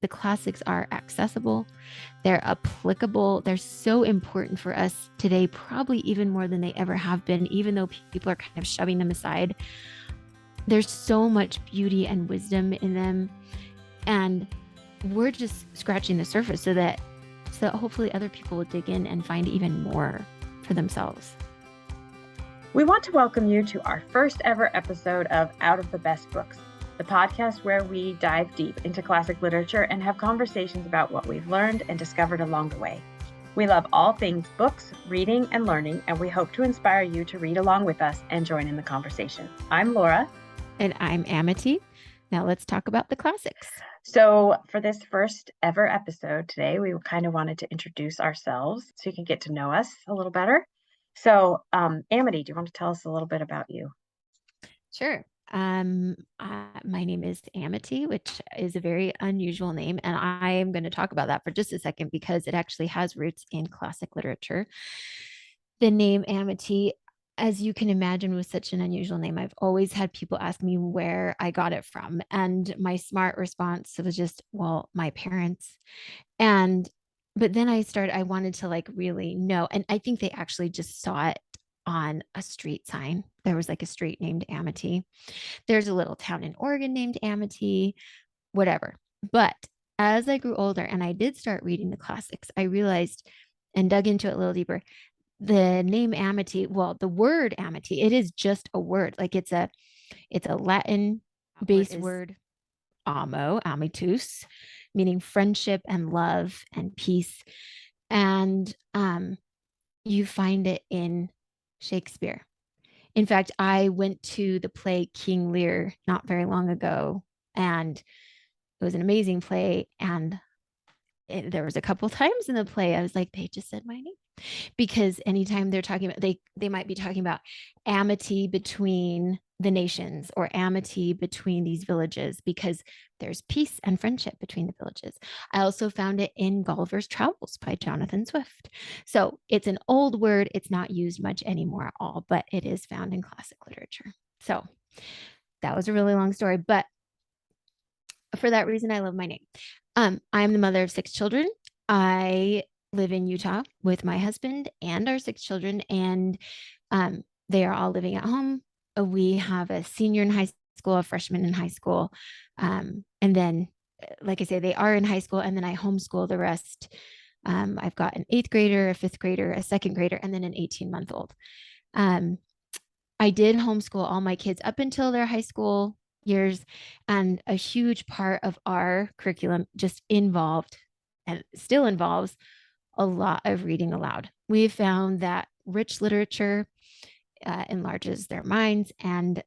the classics are accessible, they're applicable, they're so important for us today, probably even more than they ever have been, even though people are kind of shoving them aside. There's so much beauty and wisdom in them. And we're just scratching the surface so that hopefully other people will dig in and find even more for themselves. We want to welcome you to our first ever episode of Out of the Best Books, the podcast where we dive deep into classic literature and have conversations about what we've learned and discovered along the way. We love all things books, reading, and learning, and we hope to inspire you to read along with us and join in the conversation. I'm Laura. And I'm Amity. Now let's talk about the classics. So for this first ever episode today, we kind of wanted to introduce ourselves so you can get to know us a little better. So Amity, do you want to tell us a little bit about you? Sure. My name is Amity, which is a very unusual name, and I am going to talk about that for just a second because it actually has roots in classic literature. The name Amity, as you can imagine, was such an unusual name. I've always had people ask me where I got it from, and my smart response was just, well, my parents. And but then I wanted to like really know, and I think they actually just saw it on a street sign. There was like a street named Amity. There's a little town in Oregon named Amity, whatever. But as I grew older and I did start reading the classics, I realized and dug into it a little deeper. The name Amity, well, the word Amity, it is just a word. Like it's a Latin based word, amo, amitus, meaning friendship and love and peace. And you find it in Shakespeare. In fact, I went to the play King Lear not very long ago, and it was an amazing play. And there was a couple times in the play I was like, they just said my name, because anytime they're talking about, they might be talking about amity between the nations or amity between these villages, because there's peace and friendship between the villages. I also found it in Gulliver's Travels by Jonathan Swift. So it's an old word. It's not used much anymore at all, but it is found in classic literature. So that was a really long story, but for that reason, I love my name. I am the mother of 6 children. I live in Utah with my husband and our 6 children, and they are all living at home. We have a senior in high school, a freshman in high school, and then, like I say, they are in high school, and then I homeschool the rest. I've got an 8th grader, a 5th grader, a 2nd grader, and then an 18-month-old. I did homeschool all my kids up until their high school years, and a huge part of our curriculum just involved and still involves a lot of reading aloud. We've found that rich literature enlarges their minds and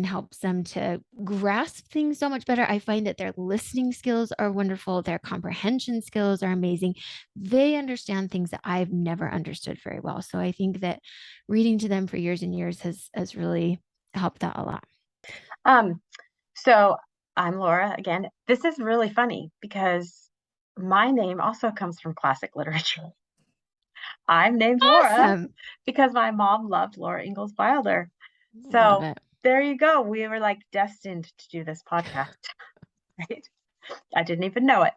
helps them to grasp things so much better. I find that their listening skills are wonderful, their comprehension skills are amazing. They understand things that I've never understood very well. So I think that reading to them for years and years has really helped that a lot. So I'm Laura again. This is really funny because my name also comes from classic literature. I'm named Laura Awesome. because my mom loved Laura Ingalls Wilder. Love So it. there you go. We were like destined to do this podcast, right? I didn't even know it.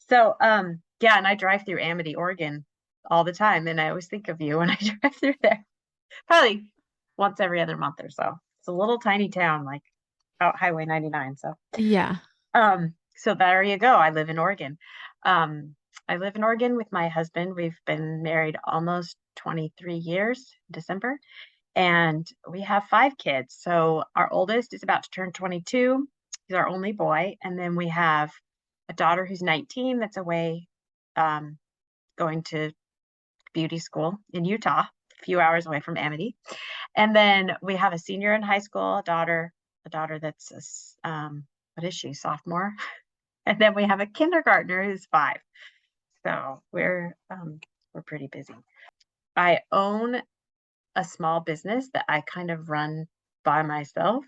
So yeah, and I drive through Amity, Oregon all the time, and I always think of you when I drive through there. Probably once every other month or so. It's a little tiny town, like out Highway 99. Yeah. So there you go. I live in Oregon. Um, I live in Oregon with my husband. We've been married almost 23 years, December, and we have 5 kids. So our oldest is about to turn 22. He's our only boy, and then we have a daughter who's 19 that's away going to beauty school in Utah, a few hours away from Amity. And then we have a senior in high school, a daughter that's what is she, sophomore? And then we have a kindergartner who's 5. So we're pretty busy. I own a small business that I kind of run by myself.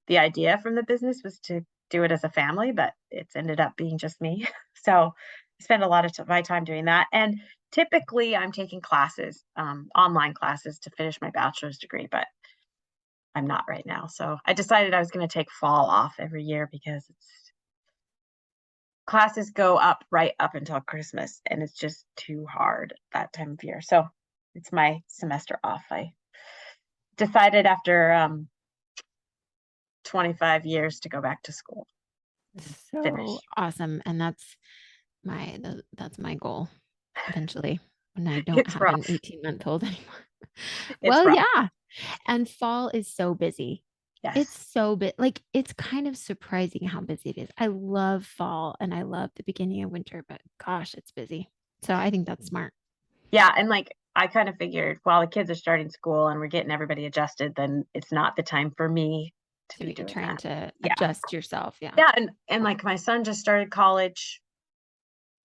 The idea from the business was to do it as a family, but it's ended up being just me. So I spend a lot of my time doing that. And typically I'm taking classes, online classes to finish my bachelor's degree, but I'm not right now. So I decided I was going to take fall off every year because classes go up right up until Christmas, and it's just too hard that time of year. So it's my semester off. I decided after 25 years to go back to school and So finish. awesome. And that's my goal eventually when I don't It's have an rough. 18-month-old anymore. It's Well, rough. yeah. And fall is so busy. It's Yes. so bit like it's kind of surprising how busy it is. I love fall and I love the beginning of winter, but gosh, it's busy. So I think that's smart Yeah, and like I kind of figured while the kids are starting school and we're getting everybody adjusted, then it's not the time for me to to be be doing trying that. to Yeah. adjust yourself. Yeah. Yeah, and like my son just started college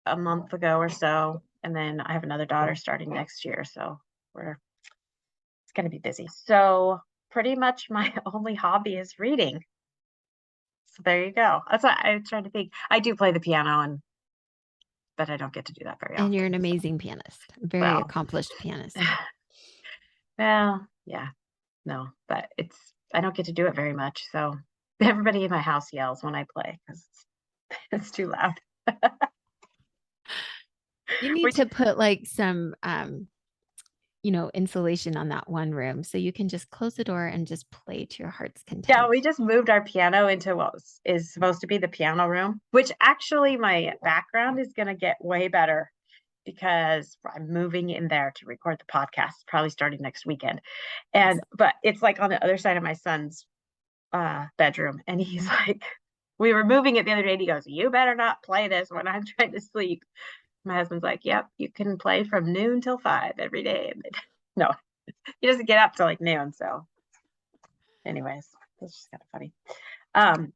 a month ago or so, and then I have another daughter starting next year, so we're it's going to be busy. So pretty much my only hobby is reading. So there you go. That's what I was trying to think. I do play the piano, and but I don't get to do that very And you're an often. So amazing pianist, very well, accomplished pianist. well, yeah, no, but I don't get to do it very much. So everybody in my house yells when I play because it's too loud. You need Which to put like some insulation on that one room so you can just close the door and just play to your heart's Yeah, content. we just moved our piano into is supposed to be the piano room, which actually my background is going to get way better because I'm moving in there to record the podcast, probably starting next weekend. And Awesome. but it's like on the other side of my son's bedroom, and he's like, we were moving it the other day, and he goes, "You better not play this when I'm trying to sleep." My husband's like, "Yep, you can play from noon till 5 every day." And no, he doesn't get up till like noon. So, anyways, that's just kind of funny. Um,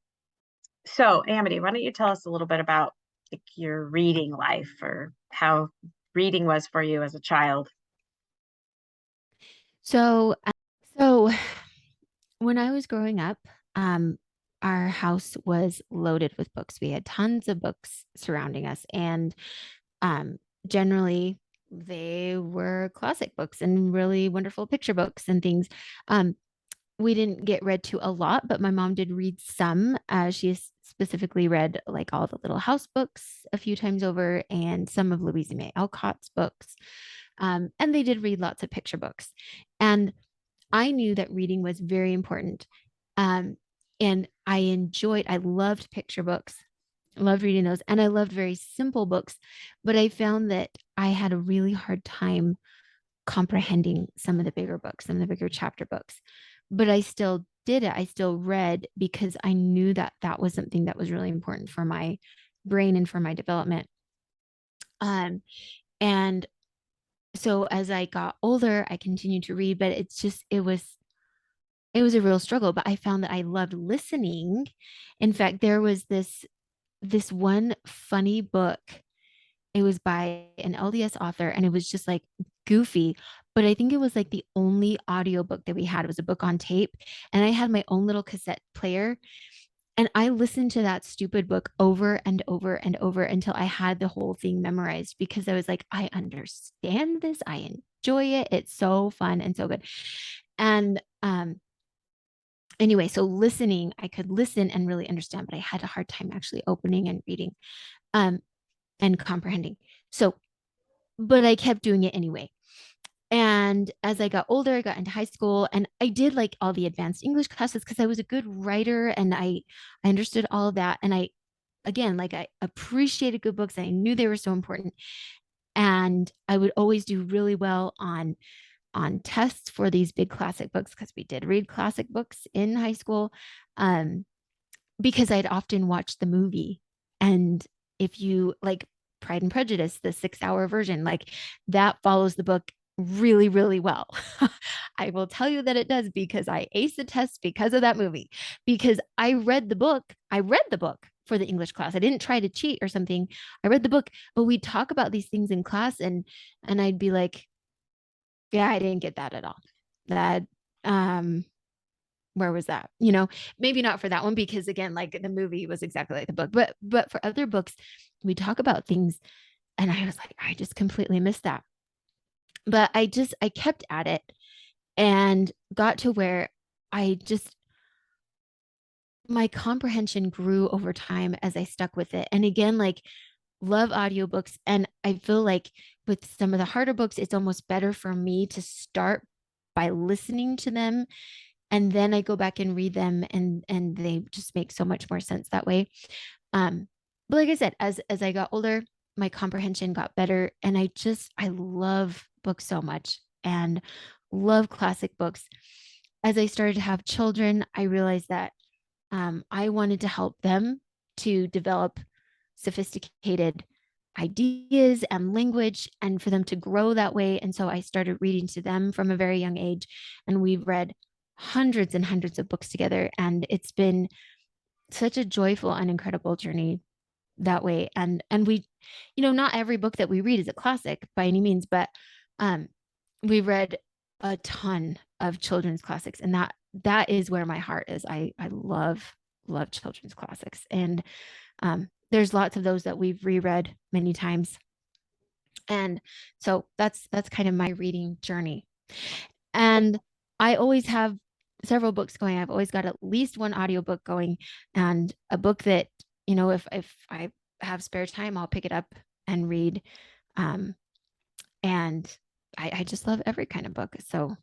so Amity, why don't you tell us a little bit about like your reading life or how reading was for you as a child? So when I was growing up, um, our house was loaded with books. We had tons of books surrounding us, and um, generally they were classic books and really wonderful picture books and things. Um, we didn't get read to a lot, but my mom did read some. She specifically read like all the Little House books a few times over and some of Louisa May Alcott's books. And they did read lots of picture books. And I knew that reading was very important. Um, and I loved picture books, loved reading those, and I loved very simple books. But I found that I had a really hard time comprehending some of the bigger books, some of the bigger chapter books. But I still did it. I still read because I knew that that was something that was really important for my brain and for my development. Um, and so as I got older, I continued to read, but it was a real struggle, but I found that I loved listening. In fact, there was this one funny book. It was by an LDS author and it was just like goofy, but I think it was like the only audiobook that we had. It was a book on tape and I had my own little cassette player and I listened to that stupid book over and over and over until I had the whole thing memorized because I was like, I understand this. I enjoy it. It's so fun and so good. And anyway, so listening, I could listen and really understand, but I had a hard time actually opening and reading um, and comprehending. So, but I kept doing it anyway. And as I got older, I got into high school and I did like all the advanced English classes because I was a good writer and I understood all of that. And again, like I appreciated good books. I knew they were so important. And I would always do really well on tests for these big classic books because we did read classic books in high school. Um, because I'd often watched the movie. And if you like Pride and Prejudice, the 6 hour version, like that follows the book really, really well. I will tell you that it does because I aced the test because of that movie. Because I read the book. I read the book for the English class. I didn't try to cheat or something. I read the book, but we'd talk about these things in class and I'd be like, yeah, I didn't get that at all. That um where was that? Maybe not for that one because again, like the movie was exactly like the book, but for other books, we talk about things and I was like, I just completely missed that. But I kept at it and got to where I just my comprehension grew over time as I stuck with it. And again, like love audiobooks. And I feel like with some of the harder books, it's almost better for me to start by listening to them and then I go back and read them and they just make so much more sense that way. Um, but like I said, as I got older, my comprehension got better and I love books so much and love classic books. As I started to have children, I realized that I wanted to help them to develop sophisticated ideas and language and for them to grow that way. And so I started reading to them from a very young age. And we've read hundreds and hundreds of books together. And it's been such a joyful and incredible journey that way. And we, not every book that we read is a classic by any means, but um we read a ton of children's classics and that is where my heart is. I love children's classics and there's lots of those that we've reread many times. And so that's kind of my reading journey. And I always have several books going. I've always got at least one audiobook going and a book that, if I have spare time, I'll pick it up and read. Um, and I just love every kind of book. So,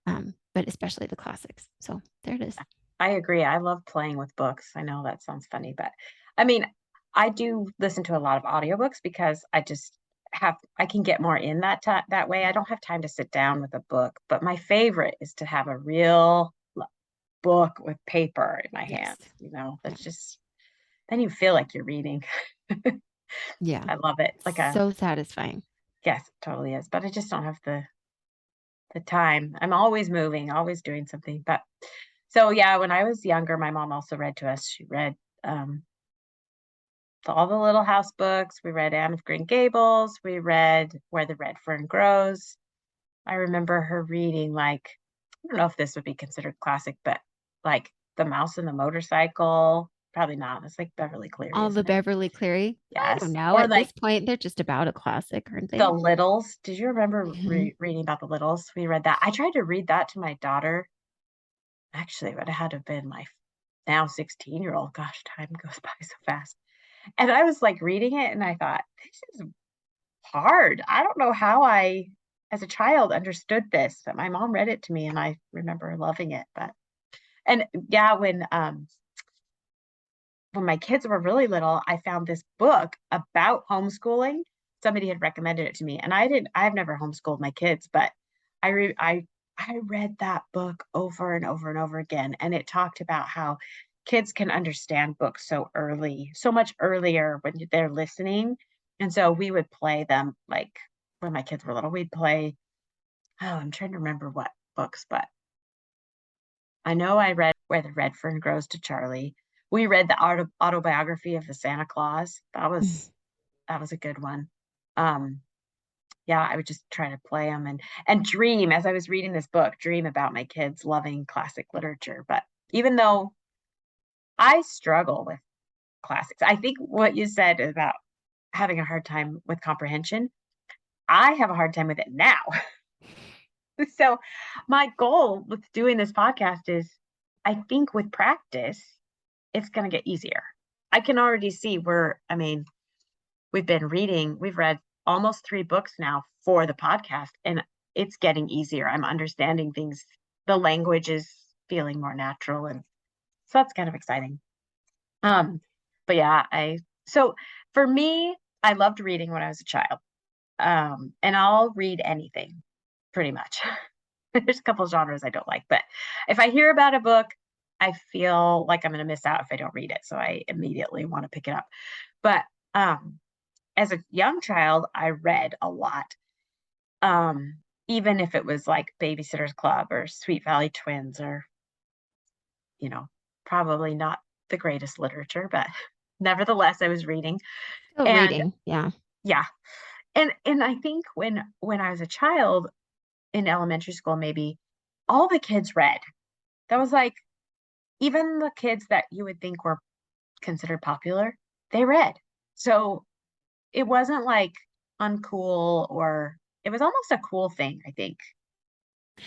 but especially the classics. So there it is. I agree. I love playing with books. I know that sounds funny, but I mean, I do listen to a lot of audiobooks because I can get more in that way. I don't have time to sit down with a book, but my favorite is to have a real book with paper in my Yes. hands. Yeah. That's just then you feel like you're reading. Yeah. I love it. So satisfying. Yes, it totally is. But I just don't have the time. I'm always moving, always doing something. But so yeah, when I was younger, my mom also read to us. She read um all the Little House books. We read Anne of Green Gables. We read Where the Red Fern Grows. I remember her reading like, I don't know if this would be considered classic, but like The Mouse and the Motorcycle. Probably not. It's like Beverly Cleary, All the isn't it? Beverly Cleary. I don't Yes. know. Or At like this point, they're just about a classic, aren't The they? Littles. Did you remember Mhm. reading about The Littles? We read that. I tried to read that to my daughter. Actually, it would have had to have been my now 16-year-old. Gosh, time goes by so fast. And I was like reading it and I thought, this is hard. I don't know how I, as a child, understood this, but my mom read it to me and I remember loving it. But and yeah, when my kids were really little, I found this book about homeschooling. Somebody had recommended it to me, and I've never homeschooled my kids, but I re I read that book over and over and over again, and it talked about how kids can understand books so early, so much earlier when they're listening, and so we would play them, like, when my kids were little, we'd play I'm trying to remember what books, but I know I read Where the Red Fern Grows to Charlie. We read the autobiography of the Santa Claus. That was a good one. Um, yeah, I would just try to play them and dream as I was reading this book, dream about my kids loving classic literature. But even though I struggle with classics, I think what you said about having a hard time with comprehension, I have a hard time with it now. So my goal with doing this podcast is I think with practice, it's going to get easier. I can already see I mean, we've read almost 3 books now for the podcast, and it's getting easier. I'm understanding things. The language is feeling more natural. And so that's kind of exciting. Um, but yeah, so for me, I loved reading when I was a child. And I'll read anything pretty much. There's a couple genres I don't like, but if I hear about a book, I feel like I'm going to miss out if I don't read it. So I immediately want to pick it up. But um, as a young child, I read a lot. Um, Even if it was like Babysitter's Club or Sweet Valley Twins or, you know, probably not the greatest literature, but nevertheless, I was reading. Still And reading. Yeah. yeah. And I think when I was a child in elementary school, maybe all the kids read. That was like even the kids that you would think were considered popular, they read. So it wasn't like uncool or it was almost a cool thing, I think,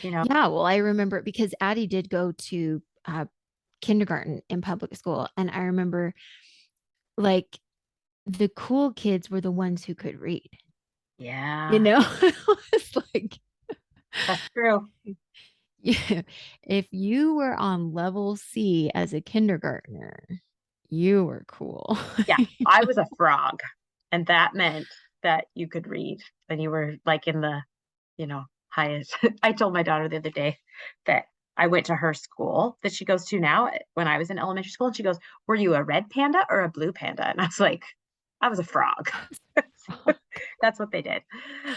you know? Yeah. Well, I remember because Addie did go to kindergarten in public school. And I remember like the cool kids were the ones who could read, you Yeah, know? It's like, that's true. yeah, if you were on level C as a kindergartner, you were cool. Yeah, I was a frog, and that meant that you could read and you were like in the, highest. I told my daughter the other day that I went to her school that she goes to now when I was in elementary school, and she goes, "Were you a red panda or a blue panda?" And I was like, "I was a frog." That's what they did.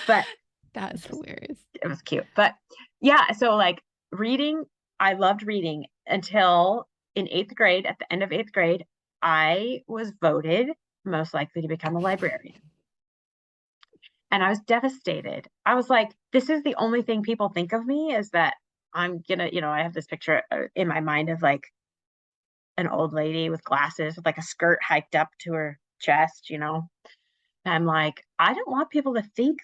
But That's hilarious. it was cute. But yeah, so like reading, I loved reading until in eighth grade, at the end of eighth grade, I was voted most likely to become a librarian. And I was devastated. I was like, this is the only thing people think of me is that I'm gonna, I have this picture in my mind of like an old lady with glasses with like a skirt hiked up to her chest. And I'm like, I don't want people to think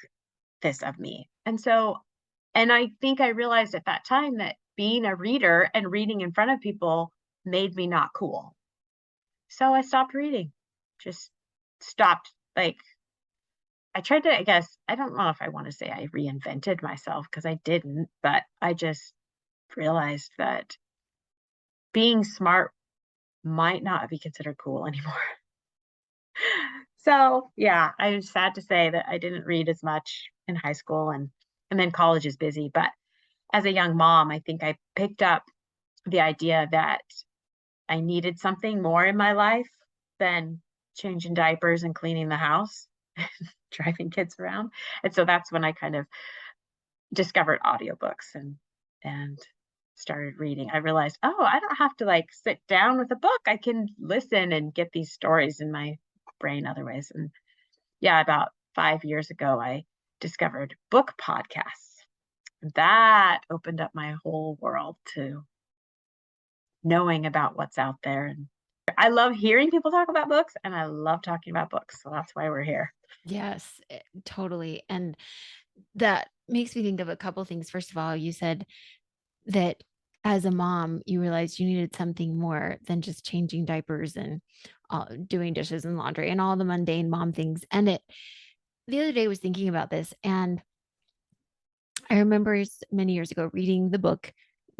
this of me. And I think I realized at that time that being a reader and reading in front of people made me not cool. So I stopped reading. Just stopped. Like I tried to, I guess, I don't know if I want to say I reinvented myself because I didn't, but I just realized that being smart might not be considered cool anymore. So yeah, I'm sad to say that I didn't read as much in high school and then college is busy. But as a young mom, I think I picked up the idea that I needed something more in my life than changing diapers and cleaning the house, driving kids around. And so that's when I kind of discovered audiobooks and started reading. I realized, oh, I don't have to like sit down with a book. I can listen and get these stories in my brain other ways. And yeah, about 5 years ago, I discovered book podcasts. That opened up my whole world to knowing about what's out there. And I love hearing people talk about books and I love talking about books. So that's why we're here. Yes, totally. And that makes me think of a couple things. First of all, you said that as a mom, you realized you needed something more than just changing diapers and doing dishes and laundry and all the mundane mom things. And the other day I was thinking about this, and I remember many years ago reading the book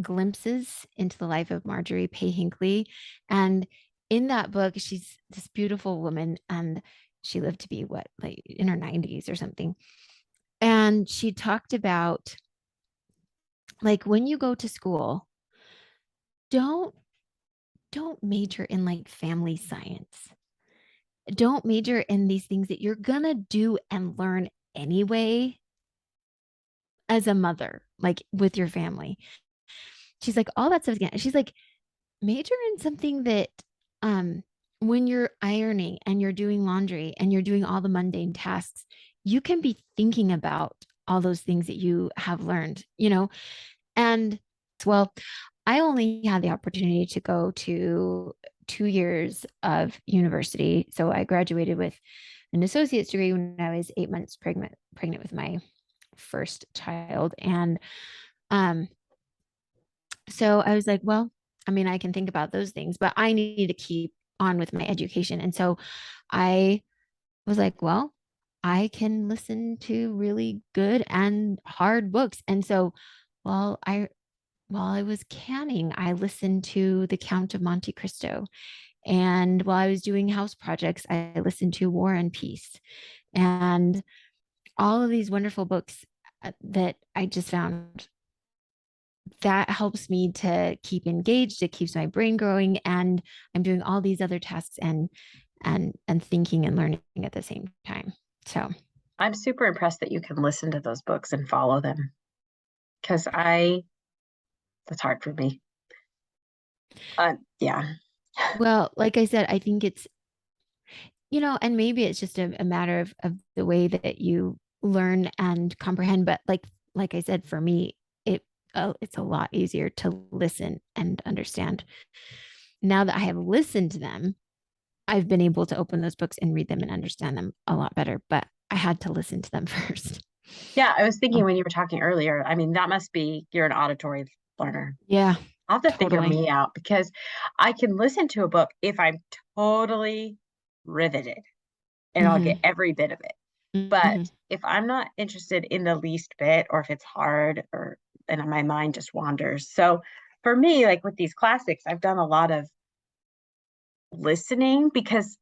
Glimpses into the Life of Marjorie Pay Hinckley. And in that book, she's this beautiful woman, and she lived to be what, like in her 90s or something. And she talked about like when you go to school, don't don't major in like family science. Don't major in these things that you're gonna do and learn anyway as a mother, like with your family. She's like, all that stuff again. She's like, major in something that when you're ironing and you're doing laundry and you're doing all the mundane tasks, you can be thinking about all those things that you have learned. And well, I only had the opportunity to go to 2 years of university. So I graduated with an associate's degree when I was 8 months pregnant with my first child. And um, so I was like, well, I mean, I can think about those things, but I need to keep on with my education. And so I was like, well, I can listen to really good and hard books. And so while I was canning, I listened to The Count of Monte Cristo. And while I was doing house projects, I listened to War and Peace and all of these wonderful books that I just found that helps me to keep engaged. It keeps my brain growing, and I'm doing all these other tasks and thinking and learning at the same time. So I'm super impressed that you can listen to those books and follow them because that's hard for me. Yeah. well, like I said, I think it's, and maybe it's just a matter of the way that you learn and comprehend. But like I said, for me, it's a lot easier to listen and understand. Now that I have listened to them, I've been able to open those books and read them and understand them a lot better. But I had to listen to them first. Yeah, I was thinking Oh, when you were talking earlier, I mean, that must be you're an auditory learner. yeah. I'll have to figure Totally. me out because I can listen to a book if I'm totally riveted and I'll get Hmm. every bit of it. But Hmm. if I'm not interested in the least bit, or if it's hard, or then my mind just wanders. So for me, like with these classics, I've done a lot of listening because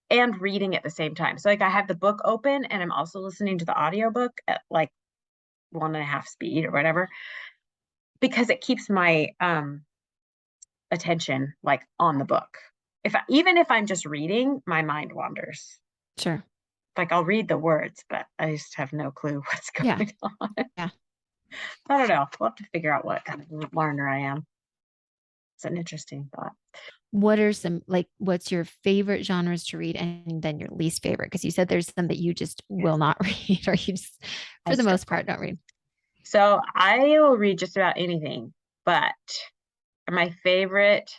and reading at the same time. So like I have the book open and I'm also listening to the audiobook at like one and a half speed or whatever, because it keeps my attention like on the book. Even if I'm just reading, my mind wanders. Sure. Like I'll read the words, but I just have no clue what's Yeah. going on. Yeah. I don't know. We'll have to figure out what kind of learner I am. It's an interesting thought. What are some like what's your favorite genres to read and then your least favorite? Because you said there's some that you just will Yes, not read or you just I for the most struggle. part don't read. So I will read just about anything, but my favorite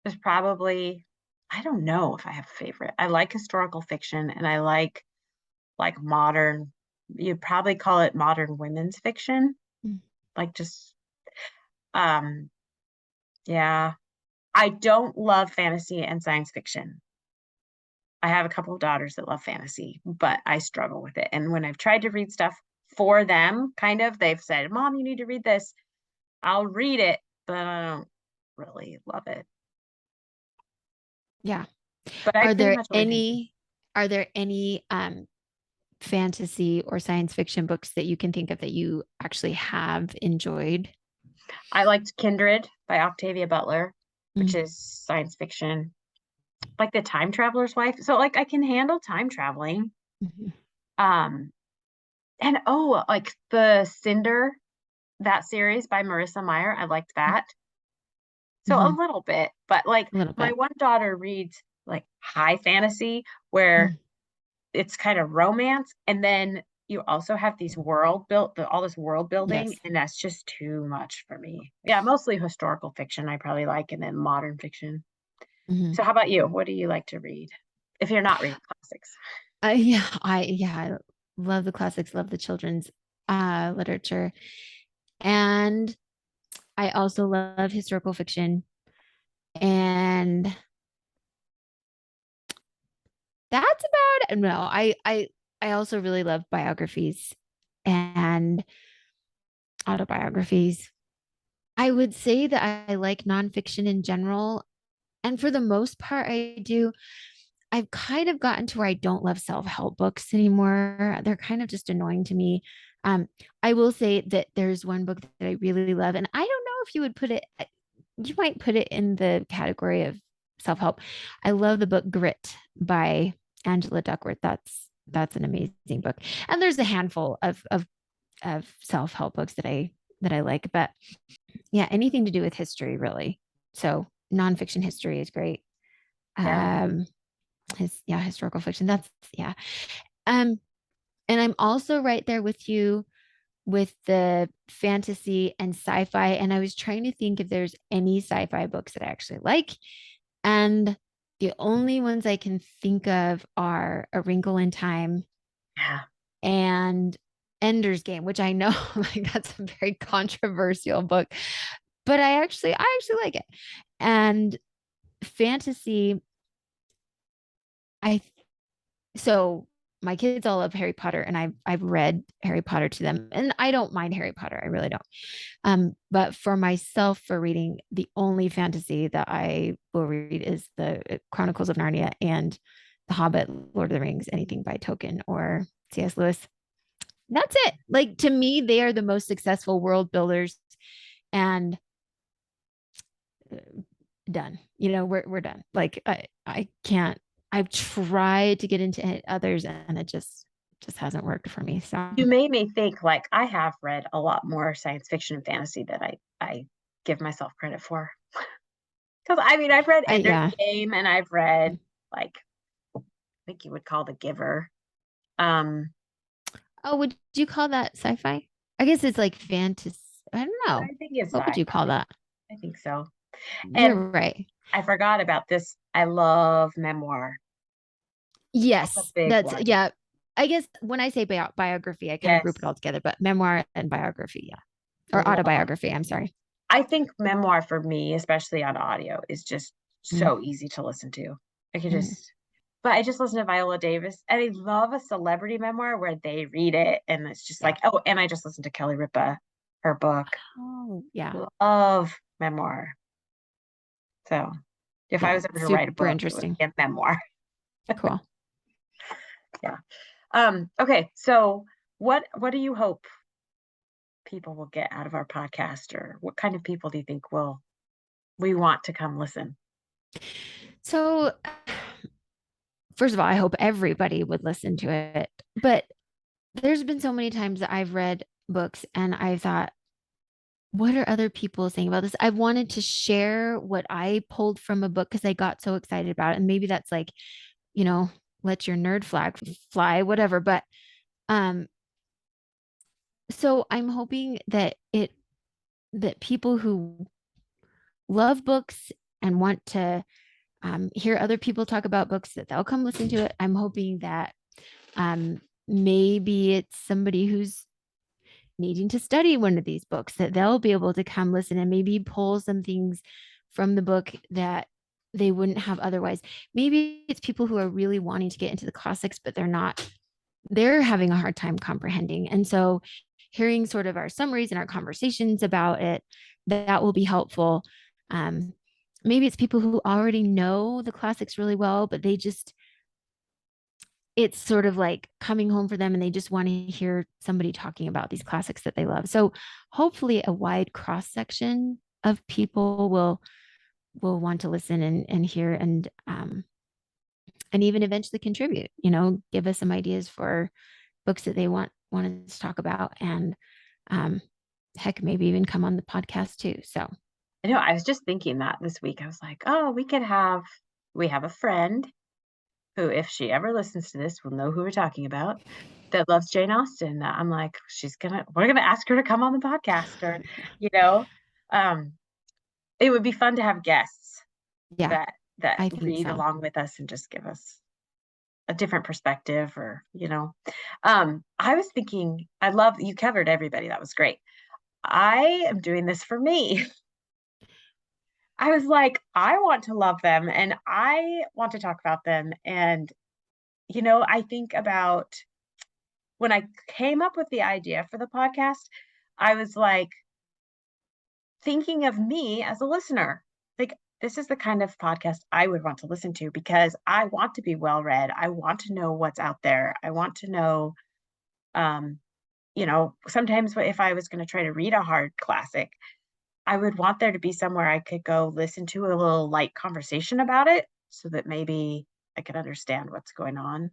is probably, I don't know if I have a favorite. I like historical fiction and I like modern, you'd probably call it modern women's fiction. Mm. Like just um yeah. I don't love fantasy and science fiction. I have a couple of daughters that love fantasy, but I struggle with it. And when I've tried to read stuff for them, kind of, they've said, "Mom, you need to read this." I'll read it, but I don't really love it. Yeah. But I Are pretty there much always enjoy. any are there any fantasy or science fiction books that you can think of that you actually have enjoyed? I liked Kindred by Octavia Butler, which Mm. is science fiction, like the time traveler's wife. So like I can handle time traveling. Mhm. Um, and oh, like the Cinder, that series by Marissa Meyer, I liked that. So a Mhm. little bit, but like A little my bit. one daughter reads like high fantasy where Mm. it's kind of romance, and then you also have these world built all this world building, Yes. and that's just too much for me. Yeah, mostly historical fiction I probably like, and then modern fiction. Mhm. So how about you? What do you like to read if you're not reading classics? I love the classics, love the children's literature. And I also love historical fiction. And that's about it. No, I also really love biographies and autobiographies. I would say that I like nonfiction in general. And for the most part, I do. I've kind of gotten to where I don't love self-help books anymore. They're kind of just annoying to me. Um, I will say that there's one book that I really love, and I don't know if you would put it, you might put it in the category of self-help. I love the book Grit by Angela Duckworth. That's an amazing book. And there's a handful of self-help books that I like, but yeah, anything to do with history, really. So nonfiction history is great. Yeah. Um, historical fiction. That's yeah. Um, and I'm also right there with you with the fantasy and sci-fi. And I was trying to think if there's any sci-fi books that I actually like. And the only ones I can think of are A Wrinkle in Time Yeah. and Ender's Game, which I know like that's a very controversial book, but I actually like it. And fantasy, I so my kids all love Harry Potter and I've read Harry Potter to them and I don't mind Harry Potter. I really don't. But for myself for reading, the only fantasy that I will read is the Chronicles of Narnia and The Hobbit, Lord of the Rings, anything by Tolkien or C.S. Lewis. That's it. Like to me, they are the most successful world builders and uh, done. We're done. Like I can't. I've tried to get into others and it just hasn't worked for me. So You made me think like I have read a lot more science fiction and fantasy than I give myself credit for. Because I mean, I've read I Ender's yeah. Game and I've read like I think you would call The Giver. Um, Oh, would you call that sci-fi? I guess it's like fantasy. I don't know. I think it's What would you call sci-fi. that? I think so. And You're right. I forgot about this. I love memoir. That's a Yes, big that's one. yeah. I guess when I say biography, I kind of group it Yes, all together, but memoir and biography, yeah, or love. autobiography. I'm sorry. I think memoir for me, especially on audio, is just Mm, so easy to listen to. I could mm. just but I just listen to Viola Davis, and I love a celebrity memoir where they read it, and it's just Yeah. like, oh, and I just listened to Kelly Ripa, her book. Oh, yeah. Love memoir. So if I Yeah. was ever to write a Super book, it would interesting. be a memoir. Cool. Yeah. Okay, so what do you hope people will get out of our podcast, or what kind of people do you think will we want to come listen? So, first of all, I hope everybody would listen to it. But there's been so many times that I've read books and I thought, what are other people saying about this? I wanted to share what I pulled from a book because I got so excited about it. And maybe that's like, you know, let your nerd flag fly, whatever. But um, so I'm hoping that people who love books and want to hear other people talk about books that they'll come listen to it. I'm hoping that maybe it's somebody who's needing to study one of these books that they'll be able to come listen and maybe pull some things from the book that they wouldn't have otherwise. Maybe it's people who are really wanting to get into the classics, but they're having a hard time comprehending. And so hearing sort of our summaries and our conversations about it, that will be helpful. Um, Maybe it's people who already know the classics really well, but it's sort of like coming home for them and they just want to hear somebody talking about these classics that they love. So hopefully a wide cross section of people will want to listen and hear and even eventually contribute, give us some ideas for books that they want us to talk about and um heck maybe even come on the podcast too. So I know I was just thinking that this week. I was like, oh, we have a friend who, if she ever listens to this, will know who we're talking about, that loves Jane Austen. That I'm like, we're gonna ask her to come on the podcast, or you know, um, it would be fun to have guests yeah, that I think read so. along with us and just give us a different perspective, or I was thinking, I love you covered everybody. That was great. I am doing this for me. I was like, I want to love them and I want to talk about them. And, I think about when I came up with the idea for the podcast, I was like thinking of me as a listener. Like, this is the kind of podcast I would want to listen to because I want to be well read. I want to know what's out there. I want to know, um, sometimes if I was going to try to read a hard classic, I would want there to be somewhere I could go listen to a little light conversation about it so that maybe I could understand what's going on.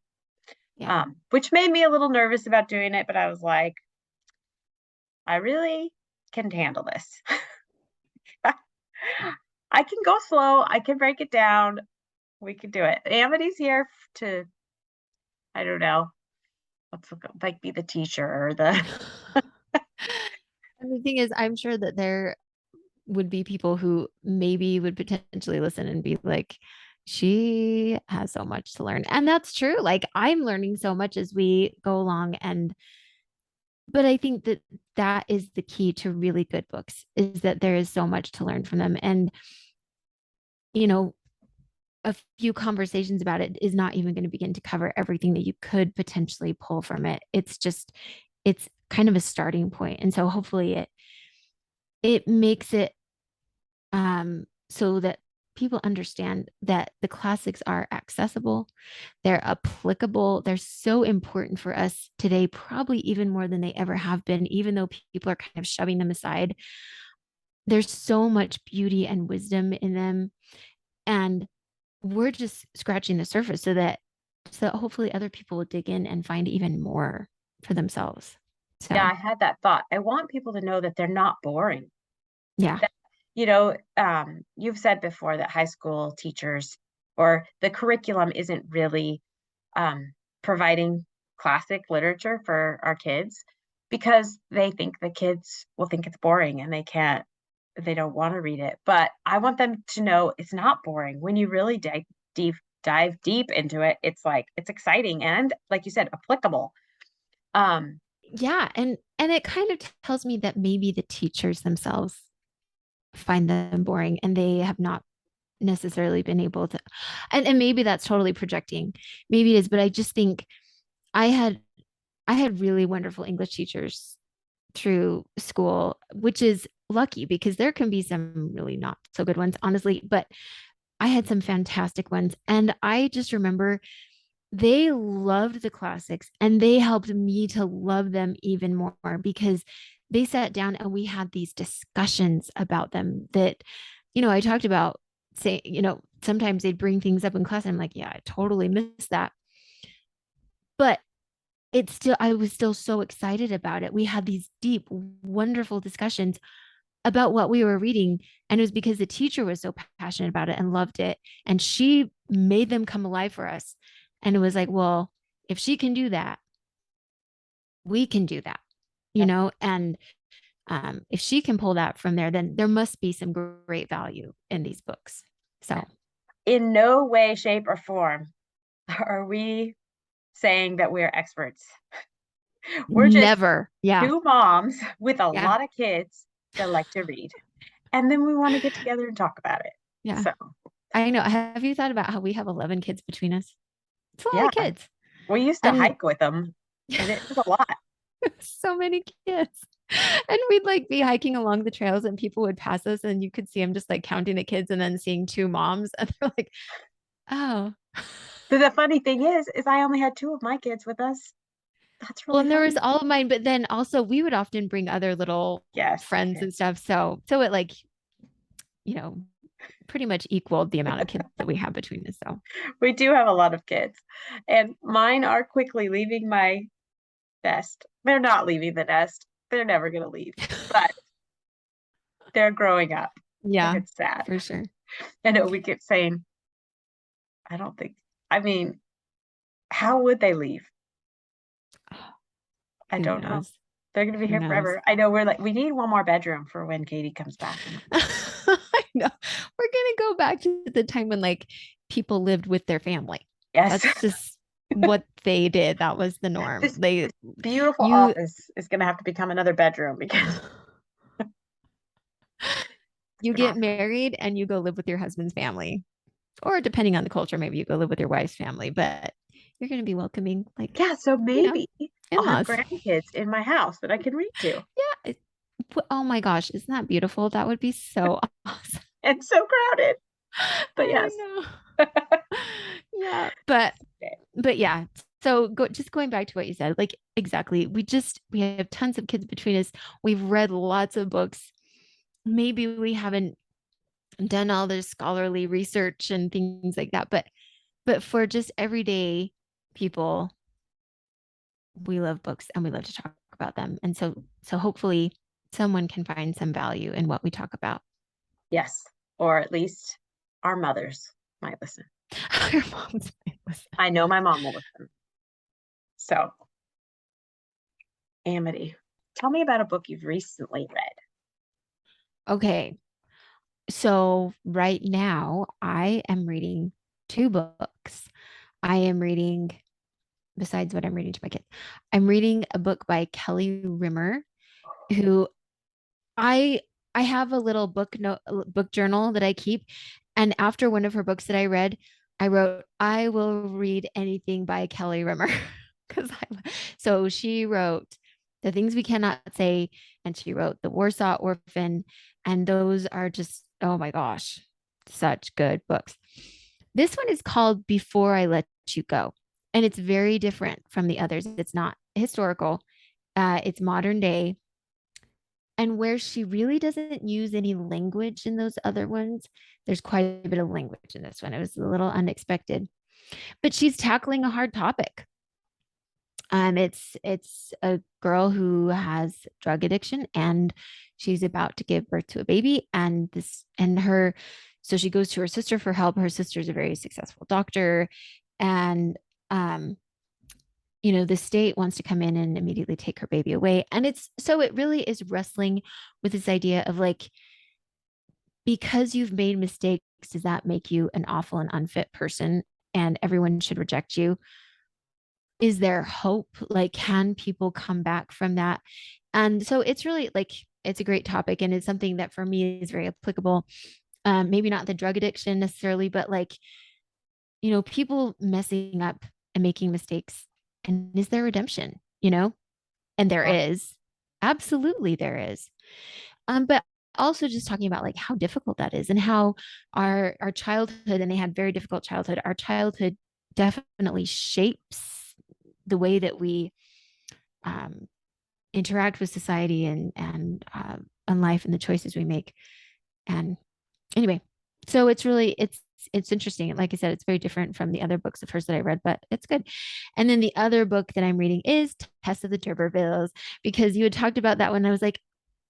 Yeah. Which made me a little nervous about doing it, but I was like, I really can handle this. I can go slow. I can break it down. We can do it. Amity's here to, I don't know, like be the teacher or the. And the thing is, I'm sure that there would be people who maybe would potentially listen and be like, she has so much to learn. And that's true. Like I'm learning so much as we go along. But I think that that is the key to really good books is that there is so much to learn from them. And, you know, a few conversations about it is not even going to begin to cover everything that you could potentially pull from it. It's kind of a starting point. And so hopefully it makes it so that people understand that the classics are accessible, they're applicable, they're so important for us today, probably even more than they ever have been, even though people are kind of shoving them aside. There's so much beauty and wisdom in them. And we're just scratching the surface so that hopefully other people will dig in and find even more for themselves. Yeah, So I had that thought. I want people to know that they're not boring. yeah. You've said before that high school teachers or the curriculum isn't really um, providing classic literature for our kids because they think the kids will think it's boring and they don't want to read it. But I want them to know it's not boring. When you really dive deep into it, it's exciting and, like you said, applicable. Um, Yeah. And it kind of tells me that maybe the teachers themselves find them boring, and they have not necessarily been able to, and maybe that's totally projecting, maybe it is, but I just think I had I had really wonderful English teachers through school, which is lucky because there can be some really not so good ones, honestly, but I had some fantastic ones. And I just remember they loved the classics and they helped me to love them even more because they sat down and we had these discussions about them that, I talked about, say, sometimes they'd bring things up in class and I'm like, yeah, I totally missed that. But I was still so excited about it. We had these deep, wonderful discussions about what we were reading. And it was because the teacher was so passionate about it and loved it. And she made them come alive for us. And it was like, well, if she can do that, we can do that, and if she can pull that from there, then there must be some great value in these books. So, In no way, shape, or form are we saying that we're experts. We're just never. Yeah. two moms with a Yeah. lot of kids that like to read. And then we want to get together and talk about it. Yeah. So, I know. Have you thought about how we have 11 kids between us? It's a lot yeah, of kids. we used to And hike with them, and it was a lot. so many kids. And we'd like be hiking along the trails and people would pass us and you could see them just like counting the kids and then seeing two moms and they're like, oh. But the funny thing is I only had two of my kids with us. That's Well, really and there was funny. all of mine, but then also we would often bring other little Yes, friends and stuff. So it like, you know, pretty much equaled the amount of kids that we have between us. So we do have a lot of kids, and mine are quickly leaving my nest. They're not leaving the nest. They're never going to leave, but they're growing up, and yeah, it's sad. for sure. I know we keep saying, I don't think, I mean, how would they leave? I Who don't know. knows? They're going to be Who here knows? forever. I know we're like, we need one more bedroom for when Katie comes back. I know. We're gonna go back to the time when like people lived with their family. Yes, That's just what they did. That was the norm. this beautiful You office is going to have to become another bedroom because you get married and you go live with your husband's family. Or depending on the culture, maybe you go live with your wife's family, but you're gonna be welcoming like, yeah, so maybe I'll have in-laws. grandkids in my house that I can read to. Yeah. Oh my gosh, isn't that beautiful? That would be so awesome. It's so crowded, but I yes. know. Yeah, but yeah. So just going back to what you said, like exactly. We have tons of kids between us. We've read lots of books. Maybe we haven't done all the scholarly research and things like that, but for just everyday people, we love books and we love to talk about them. And so hopefully someone can find some value in what we talk about. Yes, or at least our mothers might listen. Our moms might listen. I know my mom will listen. So, Amity, tell me about a book you've recently read. Okay. So right now I am reading two books. I am reading, besides what I'm reading to my kids, I'm reading a book by Kelly Rimmer, who I I have a little book journal that I keep. And after one of her books that I read, I wrote, I will read anything by Kelly Rimmer. Because so she wrote The Things We Cannot Say, and she wrote The Warsaw Orphan. And those are just, oh my gosh, such good books. This one is called Before I Let You Go. And it's very different from the others. It's not historical, it's modern day. And where she really doesn't use any language in those other ones, there's quite a bit of language in this one. It was a little unexpected, but she's tackling a hard topic. It's a girl who has drug addiction and she's about to give birth to a baby, so she goes to her sister for help. Her sister's a very successful doctor, and the state wants to come in and immediately take her baby away. And it really is wrestling with this idea of like, because you've made mistakes, does that make you an awful and unfit person and everyone should reject you? Is there hope? Like, can people come back from that? And so it's really like, it's a great topic, and it's something that for me is very applicable. Maybe not the drug addiction necessarily, but like, people messing up and making mistakes. And is there redemption? And there Yeah. is. Absolutely there is. But also just talking about like how difficult that is and how our childhood, and they had very difficult childhood, our childhood definitely shapes the way that we um, interact with society and life and the choices we make. And anyway, so it's interesting. Like I said, it's very different from the other books of hers that I read, but it's good. And then the other book that I'm reading is Tess of the Turbervilles, because you had talked about that one. I was like,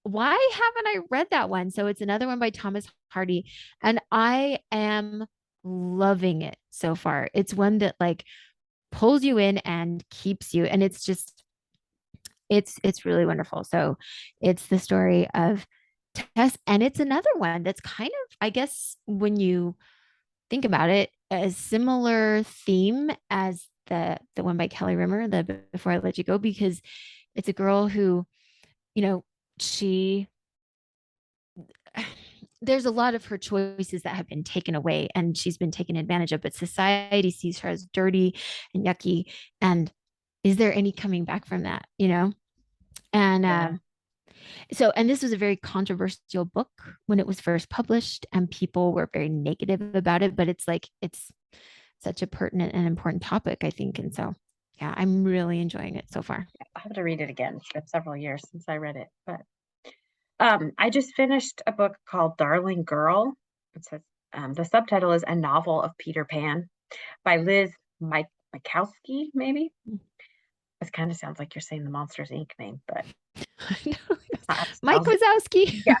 why haven't I read that one? So it's another one by Thomas Hardy, and I am loving it so far. It's one that like pulls you in and keeps you, and it's really wonderful. So it's the story of Tess, and it's another one that's kind of, I guess, when you think about it, a similar theme as the one by Kelly Rimmer, the Before I Let You Go, because it's a girl who, you know, she there's a lot of her choices that have been taken away and she's been taken advantage of, but society sees her as dirty and yucky. And is there any coming back from that, And Yeah. so, and this was a very controversial book when it was first published, and people were very negative about it, but it's like, it's such a pertinent and important topic, I think. And so, yeah, I'm really enjoying it so far. I'll have to read it again. It's been several years since I read it, but I just finished a book called Darling Girl. It says the subtitle is A Novel of Peter Pan by Liz Mikowski, maybe. This kind of sounds like you're saying the Monsters Inc. name, but not Mike spelled. Wazowski. Yeah,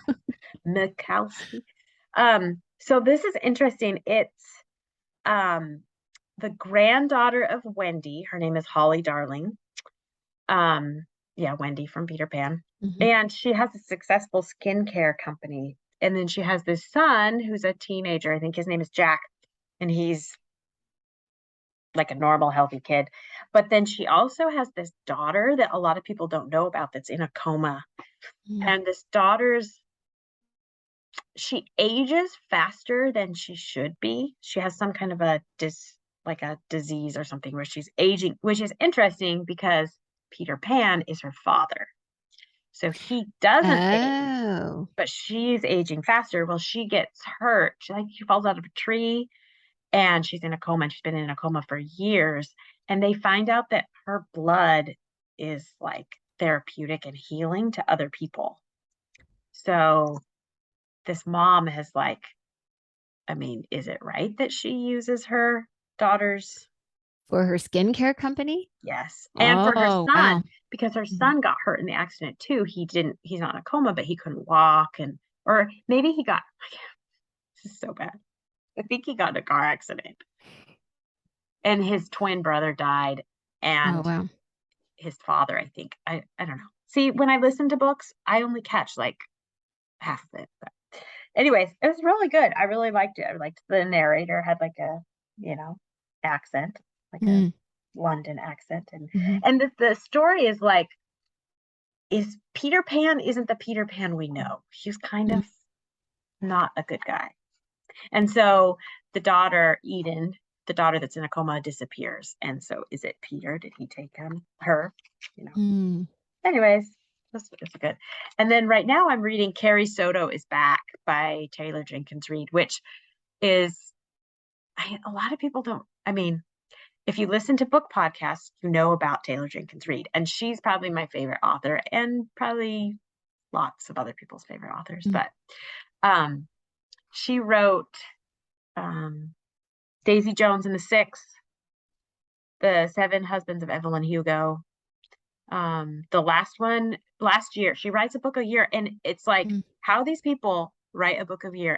Mikowski. So this is interesting. It's um the granddaughter of Wendy. Her name is Holly Darling. Yeah, Wendy from Peter Pan. Mhm. And she has a successful skincare company. And then she has this son who's a teenager. I think his name is Jack, and he's like a normal, healthy kid. But then she also has this daughter that a lot of people don't know about that's in a coma. Mm. And she ages faster than she should be. She has some kind of like a disease or something where she's aging, which is interesting because Peter Pan is her father. So he doesn't age, Oh. but she's aging faster. Well, she gets hurt. She falls out of a tree and she's in a coma, and she's been in a coma for years. And they find out that her blood is like therapeutic and healing to other people. So this mom has like, I mean, is it right that she uses her daughter's? For her skincare company? Yes. And for her Oh, wow. son, because her Mhm. son got hurt in the accident too. He's not in a coma, but he couldn't walk, or maybe he got, this is so bad. I think he got in a car accident and his twin brother died, Oh, and wow. his father, I think. I don't know. See, when I listen to books, I only catch like half of it. But anyways, it was really good. I really liked it. I liked the narrator had like a, you know, accent, like a Mm. London accent. And Mhm. the story is like, is Peter Pan isn't the Peter Pan we know. He's kind Mm. of not a good guy. And so the daughter, Eden, the daughter that's in a coma, disappears. And so is it Peter? Did he take her? You know. Mm. Anyways, it's good. And then right now I'm reading Carrie Soto is Back by Taylor Jenkins Reid, which is a lot of people don't. I mean, if you listen to book podcasts, you know about Taylor Jenkins Reid, and she's probably my favorite author, and probably lots of other people's favorite authors. Mm. But um, she wrote um, Daisy Jones and the Six, The Seven Husbands of Evelyn Hugo. The last one last year, she writes a book a year, and it's like Mm. how these people write a book a year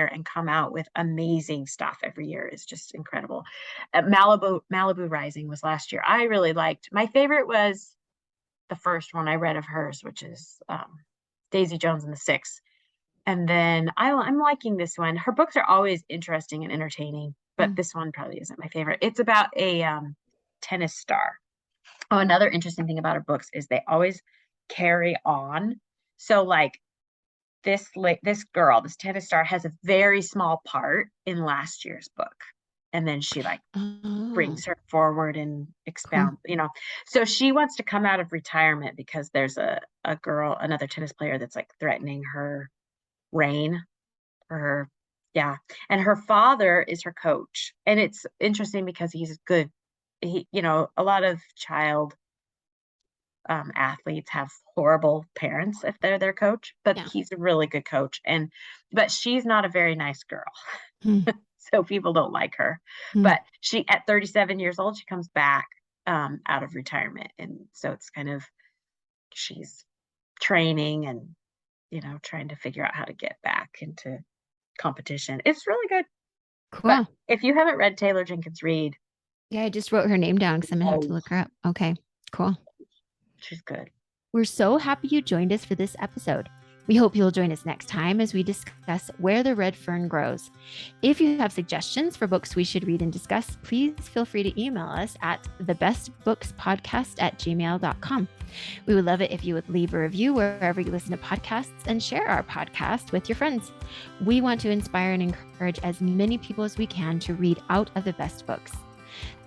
and come out with amazing stuff every year is just incredible. Malibu Rising was last year. I really liked. My favorite was the first one I read of hers, which is Daisy Jones and the Six. And then I'm liking this one. Her books are always interesting and entertaining, but Mm. this one probably isn't my favorite. It's about a tennis star. Oh, another interesting thing about her books is they always carry on. So like this girl, this tennis star, has a very small part in last year's book. And then she like Oh, brings her forward and cool. expounds, So she wants to come out of retirement because there's a girl, another tennis player that's like threatening her reign for her. Yeah. And her father is her coach. And it's interesting because he's good. A lot of child athletes have horrible parents if they're their coach, but Yeah. he's a really good coach. But she's not a very nice girl. Hmm. So people don't like her. Hmm. But she, at 37 years old, she comes back out of retirement. And so it's kind of, she's training and, trying to figure out how to get back into competition. It's really good. But Cool. if you haven't read Taylor Jenkins Reid, Yeah, I just wrote her name down because I'm gonna have to oh, look her up. Okay, cool. she's good. We're so happy you joined us for this episode. We hope you'll join us next time as we discuss Where the Red Fern Grows. If you have suggestions for books we should read and discuss, please feel free to email us at thebestbookspodcast@gmail.com. We would love it if you would leave a review wherever you listen to podcasts and share our podcast with your friends. We want to inspire and encourage as many people as we can to read out of the best books.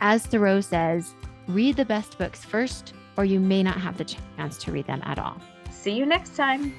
As Thoreau says, read the best books first, or you may not have the chance to read them at all. See you next time.